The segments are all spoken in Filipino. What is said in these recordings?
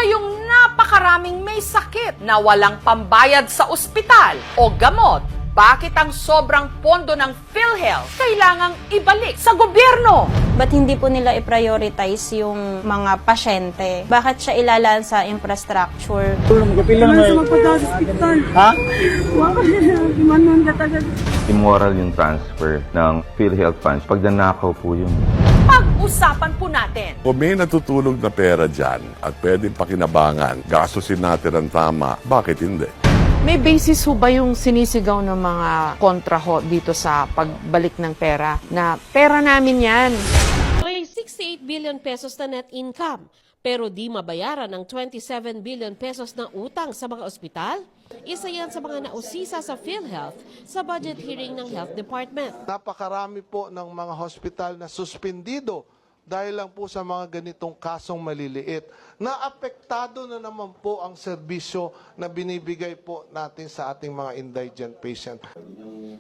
Ngayong napakaraming may sakit na walang pambayad sa ospital o gamot, bakit ang sobrang pondo ng PhilHealth kailangang ibalik sa gobyerno? Ba't hindi po nila i-prioritize yung mga pasyente? Bakit siya ilalaan sa infrastructure? Immoral yung transfer ng PhilHealth funds. Pag nanakaw po yun. Pag-usapan po natin. Kung may natutulog na pera dyan at pwedeng pakinabangan, gastusin natin ang tama, bakit hindi? May basis ho ba yung sinisigaw ng mga kontra ho dito sa pagbalik ng pera? Na pera namin yan. May 68 billion pesos na net income, pero di mabayaran ng 27 billion pesos na utang sa mga ospital? Isa yan sa mga nausisa sa PhilHealth sa budget hearing ng Health Department. Napakarami po ng mga hospital na suspendido dahil lang po sa mga ganitong kasong maliliit. Naapektado na naman po ang serbisyo na binibigay po natin sa ating mga indigent patient.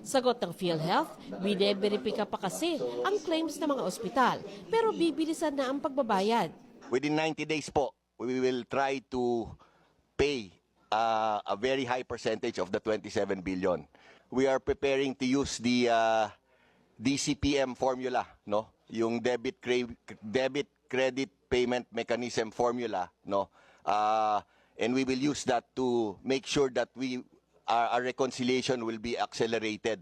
Sagot ng PhilHealth, bine-verifika pa kasi ang claims ng mga ospital, pero bibilisan na ang pagbabayad. Within 90 days po, we will try to pay a very high percentage of the 27 billion. We are preparing to use the DCPM formula, no? Yung debit credit payment mechanism formula, no? And we will use that to make sure that our reconciliation will be accelerated.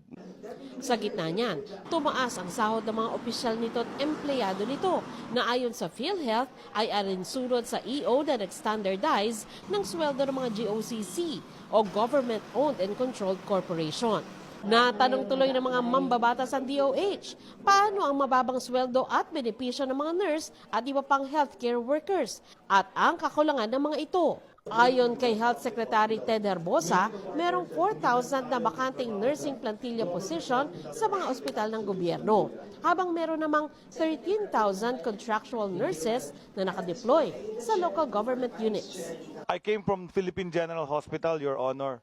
Sa gitna niyan, tumaas ang sahod ng mga opisyal nito at empleyado nito na ayon sa PhilHealth ay alinsunod sa EO na nag-standardize ng sweldo ng mga GOCC o Government-Owned and Controlled Corporation. Natanong tuloy ng mga mambabatas ang DOH, paano ang mababang sweldo at benepisyo ng mga nurse at iba pang healthcare workers at ang kakulangan ng mga ito. Ayon kay Health Secretary Ted Herbosa, merong 4,000 na bakanting nursing plantilla position sa mga ospital ng gobyerno, habang meron namang 13,000 contractual nurses na nakadeploy sa local government units. I came from Philippine General Hospital, Your Honor,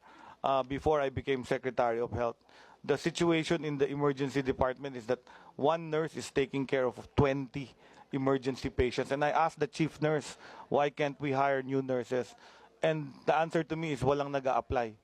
before I became Secretary of Health. The situation in the emergency department is that one nurse is taking care of 20 emergency patients. And I asked the chief nurse, why can't we hire new nurses? And the answer to me is walang nag-a-apply.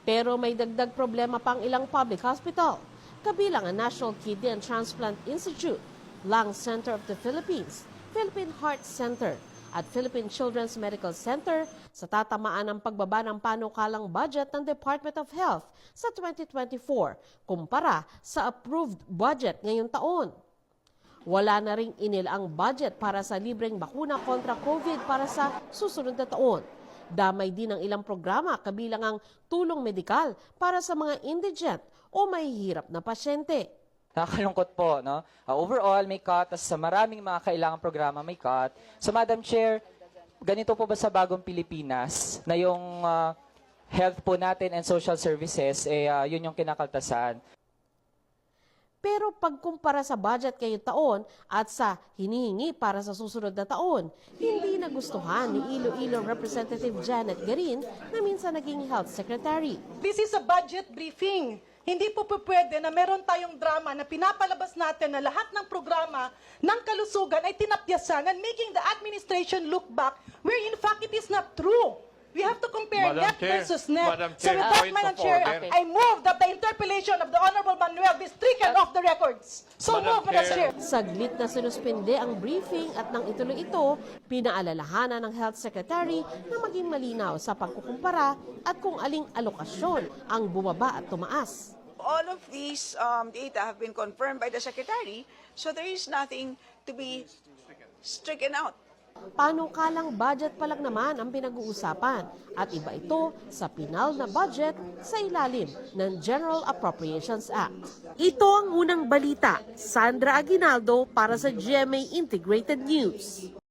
Pero may dagdag problema pang ilang public hospital, kabilang ang National Kidney and Transplant Institute, Lung Center of the Philippines, Philippine Heart Center, at Philippine Children's Medical Center sa tatamaan ng pagbaba ng panukalang budget ng Department of Health sa 2024 kumpara sa approved budget ngayong taon. Wala na ring inilaang budget para sa libreng bakuna kontra COVID para sa susunod na taon. Damay din ang ilang programa kabilang ang tulong medikal para sa mga indigent o mahihirap na pasyente. Nakakalungkot po, no? Overall, may cut. Sa maraming mga kailangang programa, may cut. So, Madam Chair, ganito po ba sa bagong Pilipinas na yung health po natin and social services, yun yung kinakaltasan? Pero pagkumpara sa budget ngayong taon at sa hinihingi para sa susunod na taon, hindi nagustuhan ni Iloilo Representative Janet Garin na minsan naging Health Secretary. This is a budget briefing. Hindi po pwede na meron tayong drama na pinapalabas natin na lahat ng programa ng kalusugan ay tinapyasan and making the administration look back where in fact it is not true. We have to compare net versus net. So with that, Madam Chair, I move that the interpellation of the Honorable Manuel be stricken off the records. So move, Madam Chair. Saglit na sinuspinde ang briefing at nang ituloy ito, pinaalalahanan ng Health Secretary na maging malinaw sa pagkukumpara at kung aling alokasyon ang bumaba at tumaas. All of these data have been confirmed by the Secretary, so there is nothing to be stricken out. Panukalang budget pa lang naman ang pinag-uusapan at iba ito sa pinal na budget sa ilalim ng General Appropriations Act. Ito ang unang balita. Sandra Aguinaldo para sa GMA Integrated News.